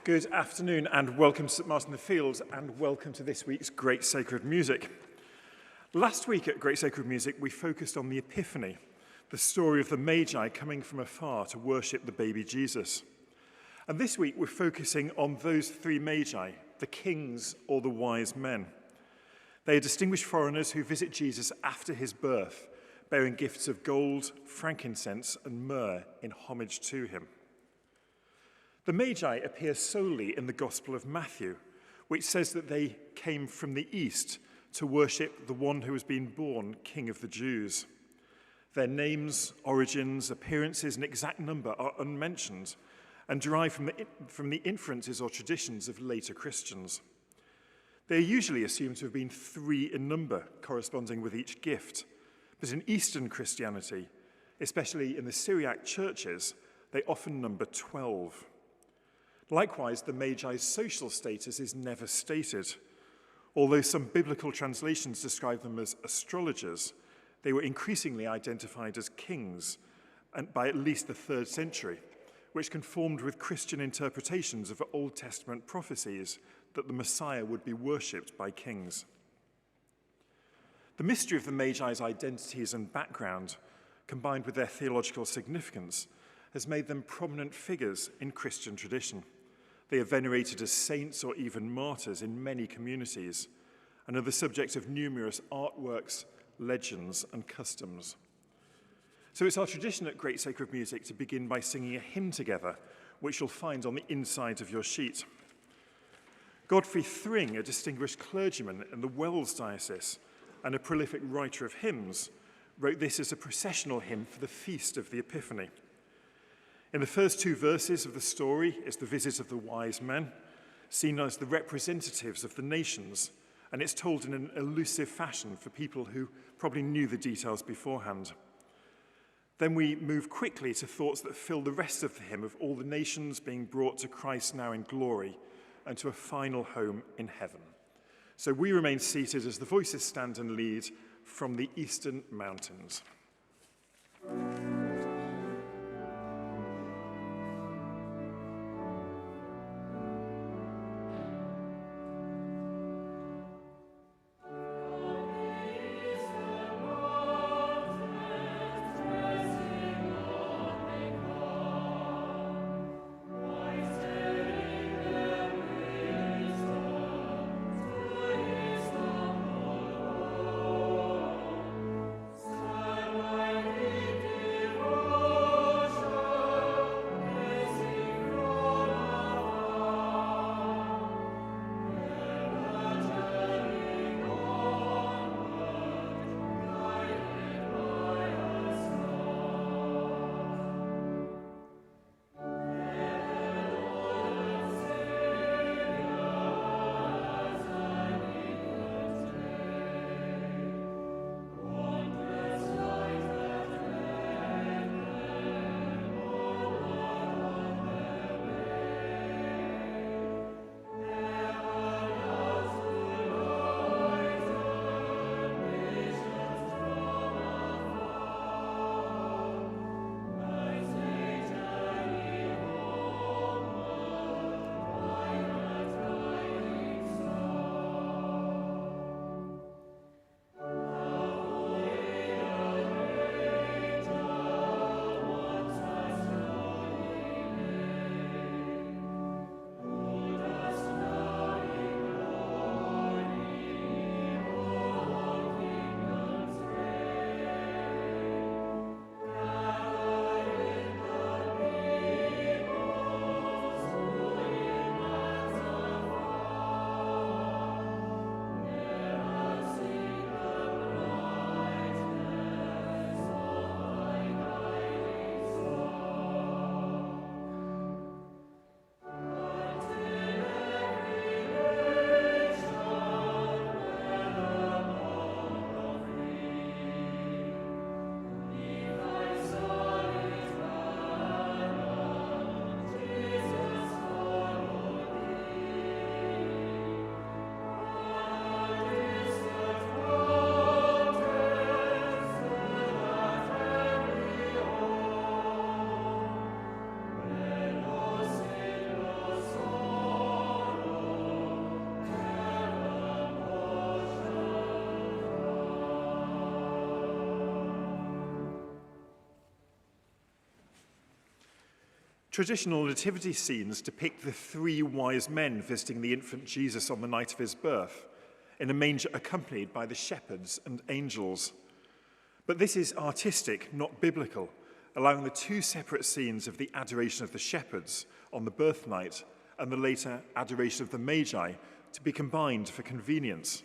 Good afternoon and welcome to St Martin the Fields and welcome to this week's Great Sacred Music. Last week at Great Sacred Music we focused on the Epiphany, the story of the Magi coming from afar to worship the baby Jesus. And this week we're focusing on those three Magi, the kings or the wise men. They are distinguished foreigners who visit Jesus after his birth, bearing gifts of gold, frankincense and myrrh in homage to him. The Magi appear solely in the Gospel of Matthew, which says that they came from the east to worship the one who has been born King of the Jews. Their names, origins, appearances, and exact number are unmentioned and derive from the inferences or traditions of later Christians. They are usually assumed to have been three in number, corresponding with each gift. But in Eastern Christianity, especially in the Syriac churches, they often number 12. Likewise, the Magi's social status is never stated. Although some biblical translations describe them as astrologers, they were increasingly identified as kings, and by at least the 3rd century, which conformed with Christian interpretations of Old Testament prophecies that the Messiah would be worshipped by kings. The mystery of the Magi's identities and background, combined with their theological significance, has made them prominent figures in Christian tradition. They are venerated as saints or even martyrs in many communities and are the subject of numerous artworks, legends, and customs. So it's our tradition at Great Sacred Music to begin by singing a hymn together, which you'll find on the inside of your sheet. Godfrey Thring, a distinguished clergyman in the Wells diocese and a prolific writer of hymns, wrote this as a processional hymn for the Feast of the Epiphany. In the first two verses of the story is the visit of the wise men, seen as the representatives of the nations, and it's told in an elusive fashion for people who probably knew the details beforehand. Then we move quickly to thoughts that fill the rest of the hymn of all the nations being brought to Christ now in glory and to a final home in heaven. So we remain seated as the voices stand and lead from the eastern mountains. Traditional nativity scenes depict the three wise men visiting the infant Jesus on the night of his birth, in a manger accompanied by the shepherds and angels. But this is artistic, not biblical, allowing the two separate scenes of the adoration of the shepherds on the birth night and the later adoration of the Magi to be combined for convenience.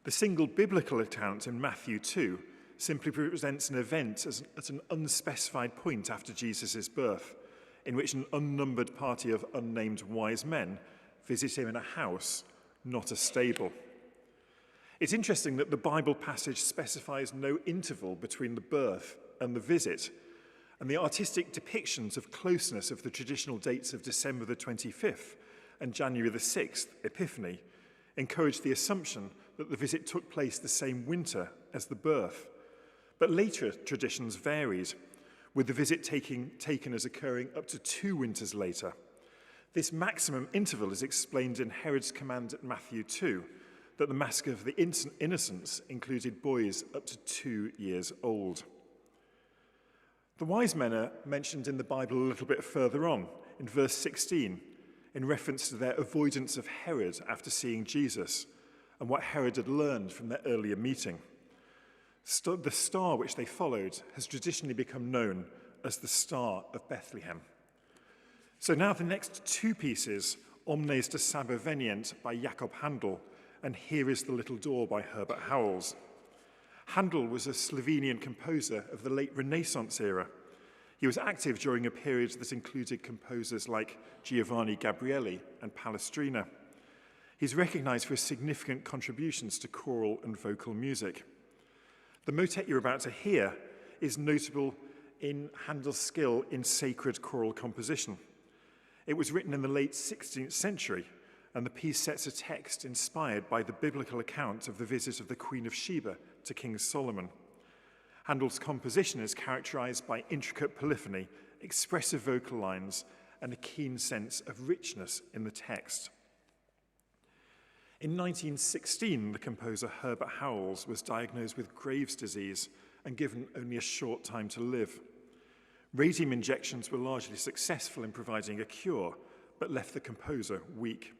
The single biblical account in Matthew 2 simply presents an event at an unspecified point after Jesus' birth, in which an unnumbered party of unnamed wise men visit him in a house, not a stable. It's interesting that the Bible passage specifies no interval between the birth and the visit, and the artistic depictions of closeness of the traditional dates of December the 25th and January the 6th, Epiphany, encourage the assumption that the visit took place the same winter as the birth. But later traditions varied, with the visit taken as occurring up to 2 winters later. This maximum interval is explained in Herod's command at Matthew 2, that the massacre of the innocents included boys up to 2 years old. The wise men are mentioned in the Bible a little bit further on, in verse 16, in reference to their avoidance of Herod after seeing Jesus and what Herod had learned from their earlier meeting. The star which they followed has traditionally become known as the Star of Bethlehem. So now the next two pieces, Omnes de Saber Venient by Jacob Handel and Here is the Little Door by Herbert Howells. Handel was a Slovenian composer of the late Renaissance era. He was active during a period that included composers like Giovanni Gabrieli and Palestrina. He's recognized for his significant contributions to choral and vocal music. The motet you're about to hear is notable in Handel's skill in sacred choral composition. It was written in the late 16th century, and the piece sets a text inspired by the biblical account of the visit of the Queen of Sheba to King Solomon. Handel's composition is characterized by intricate polyphony, expressive vocal lines, and a keen sense of richness in the text. In 1916, the composer Herbert Howells was diagnosed with Graves' disease and given only a short time to live. Radium injections were largely successful in providing a cure, but left the composer weak.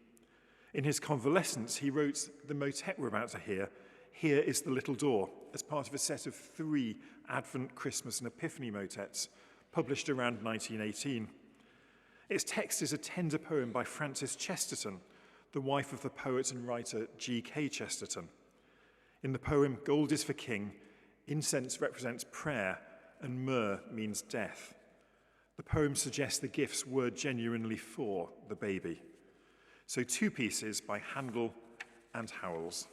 In his convalescence, he wrote the motet we're about to hear, Here is the Little Door, as part of a set of 3 Advent, Christmas, and Epiphany motets, published around 1918. Its text is a tender poem by Frances Chesterton, the wife of the poet and writer G.K. Chesterton. In the poem, gold is for king, incense represents prayer, and myrrh means death. The poem suggests the gifts were genuinely for the baby. So 2 pieces by Handel and Howells.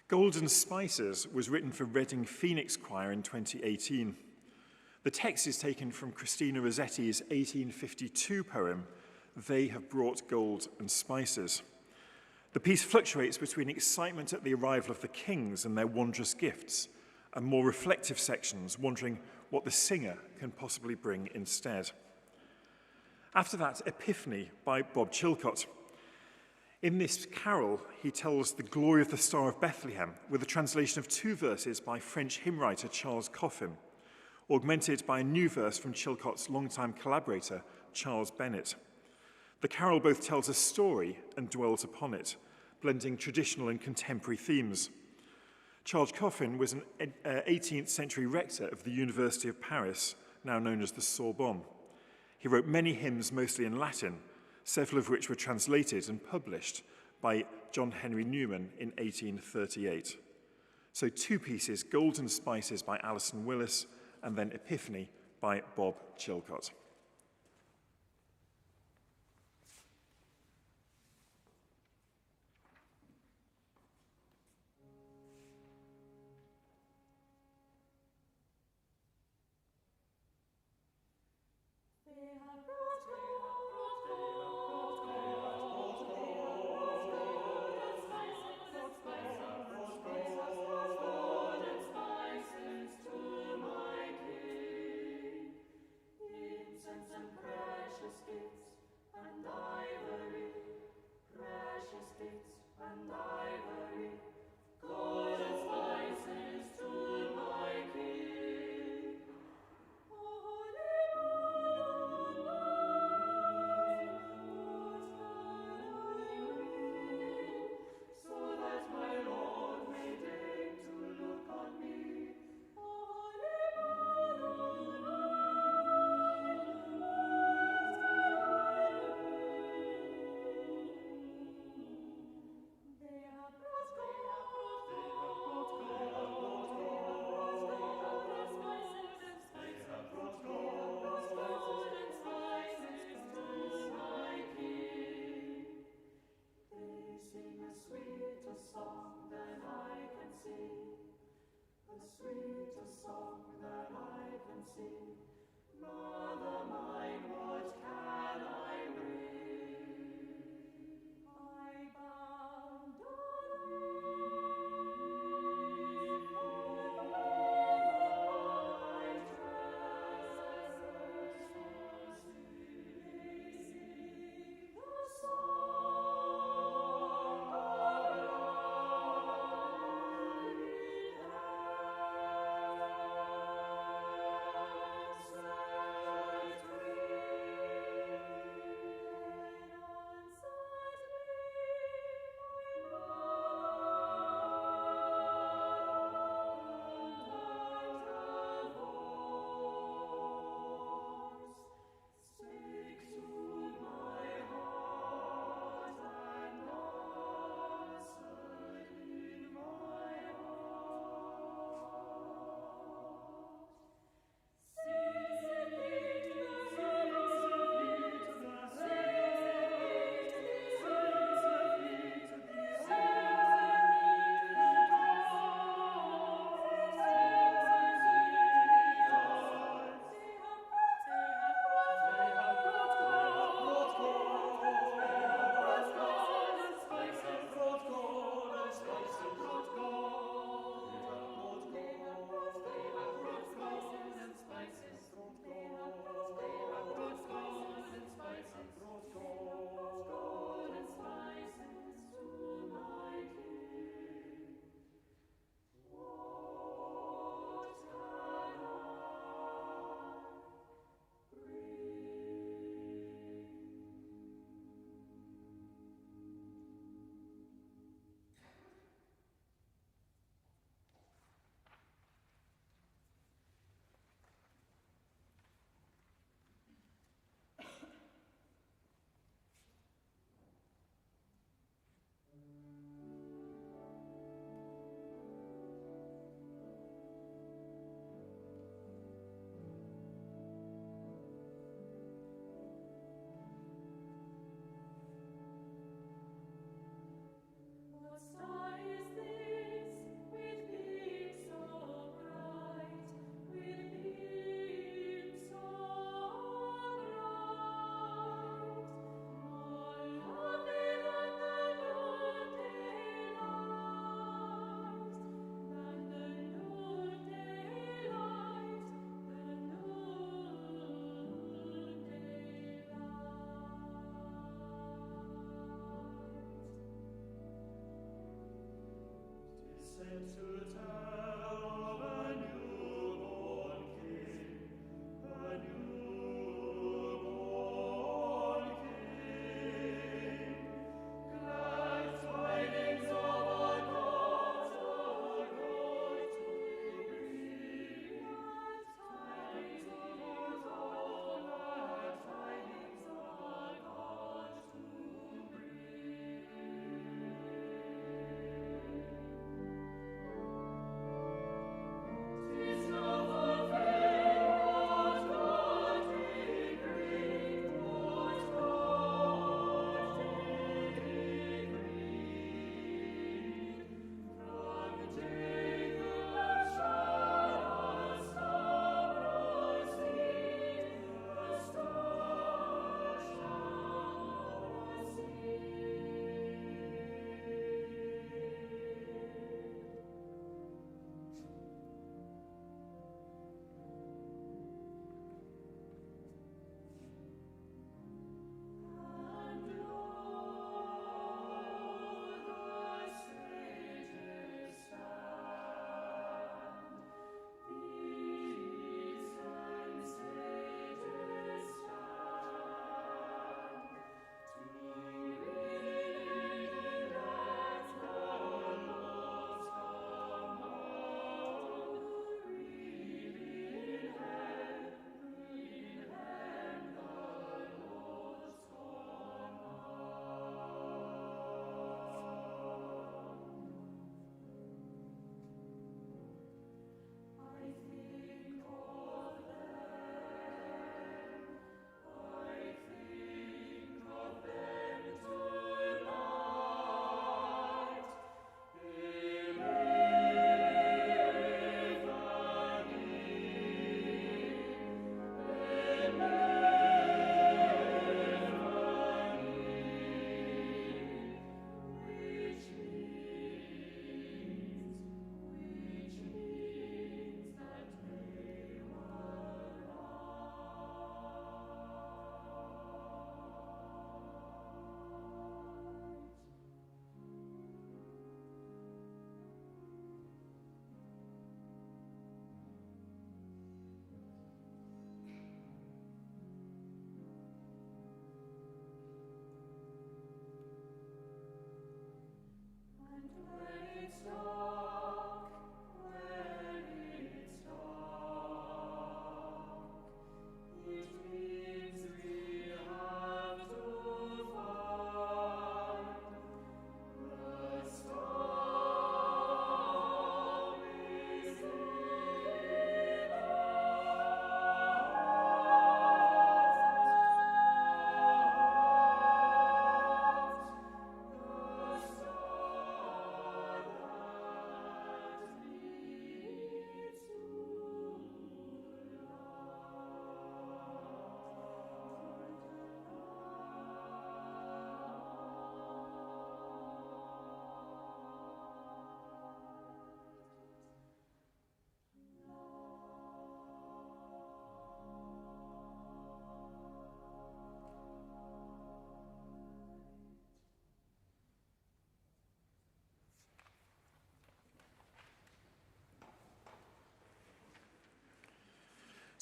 Golden Spices was written for Reading Phoenix Choir in 2018. The text is taken from Christina Rossetti's 1852 poem, They Have Brought Gold and Spices. The piece fluctuates between excitement at the arrival of the kings and their wondrous gifts, and more reflective sections wondering what the singer can possibly bring instead. After that, Epiphany by Bob Chilcott. In this carol, he tells the glory of the Star of Bethlehem with a translation of 2 verses by French hymn writer Charles Coffin, augmented by a new verse from Chilcott's longtime collaborator, Charles Bennett. The carol both tells a story and dwells upon it, blending traditional and contemporary themes. Charles Coffin was an 18th century rector of the University of Paris, now known as the Sorbonne. He wrote many hymns, mostly in Latin, several of which were translated and published by John Henry Newman in 1838. So 2 pieces, Golden Spices by Alison Willis, and then Epiphany by Bob Chilcott.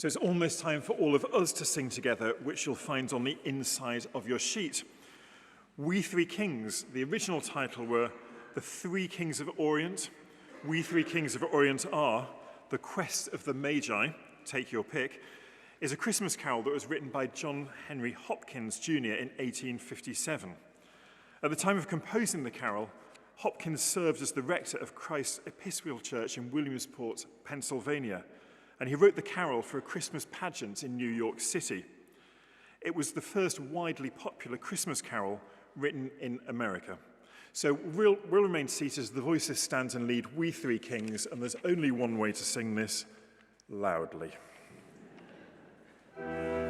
So it's almost time for all of us to sing together, which you'll find on the inside of your sheet. We Three Kings, the original title were The Three Kings of Orient. We Three Kings of Orient are The Quest of the Magi, take your pick, is a Christmas carol that was written by John Henry Hopkins Jr. in 1857. At the time of composing the carol, Hopkins served as the rector of Christ's Episcopal Church in Williamsport, Pennsylvania, and he wrote the carol for a Christmas pageant in New York City. It was the first widely popular Christmas carol written in America. So we'll remain seated as the voices stand and lead We Three Kings, and there's only one way to sing this: loudly. Amen.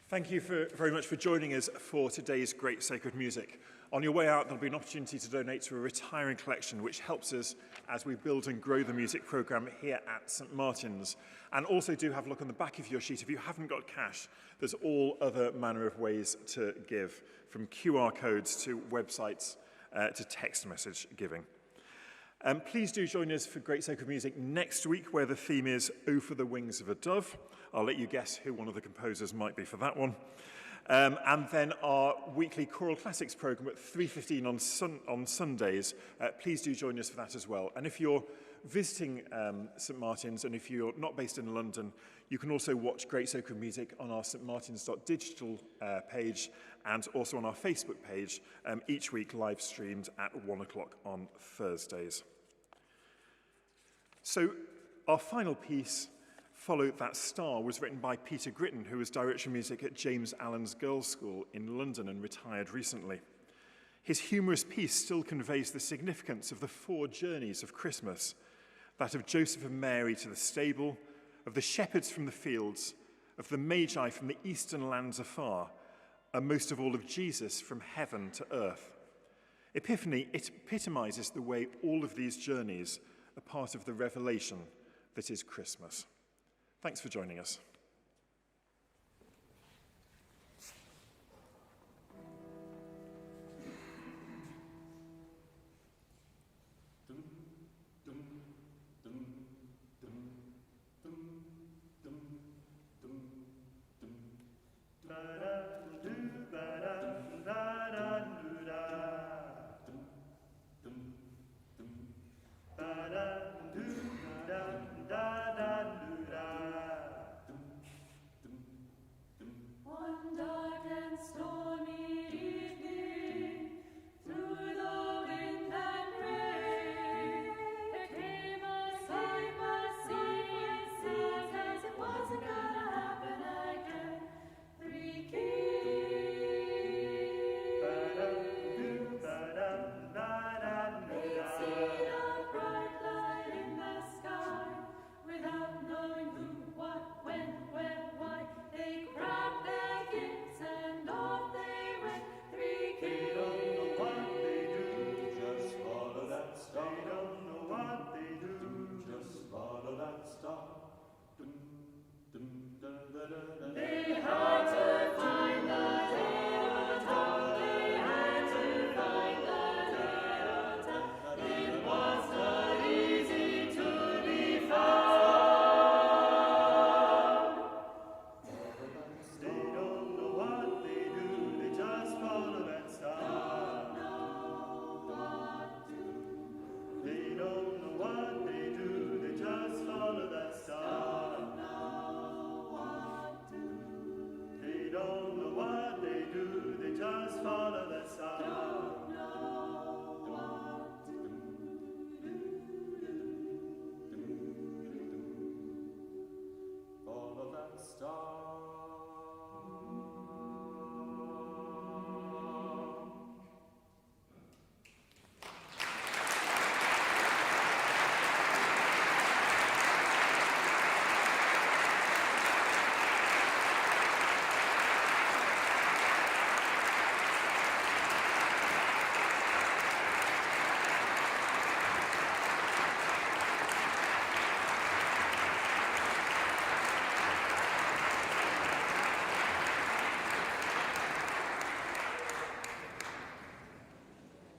Thank you very much for joining us for today's Great Sacred Music. On your way out, there'll be an opportunity to donate to a retiring collection, which helps us as we build and grow the music programme here at St Martin's. And also do have a look on the back of your sheet. If you haven't got cash, there's all other manner of ways to give, from QR codes to websites to text message giving. Please do join us for Great Sacred Music next week, where the theme is "Oh for the Wings of a Dove." I'll let you guess who one of the composers might be for that one. And then our weekly Choral Classics programme at 3:15 on Sundays. Please do join us for that as well. And if you're visiting St Martin's and if you're not based in London, you can also watch Great Sacred Music on our stmartins.digital page and also on our Facebook page, each week live streamed at 1 o'clock on Thursdays. So our final piece, Follow That Star, was written by Peter Gritton, who was director of music at James Allen's Girls' School in London and retired recently. His humorous piece still conveys the significance of the 4 journeys of Christmas, that of Joseph and Mary to the stable, of the shepherds from the fields, of the Magi from the eastern lands afar, and most of all of Jesus from heaven to earth. Epiphany, it epitomizes the way all of these journeys are part of the revelation that is Christmas. Thanks for joining us.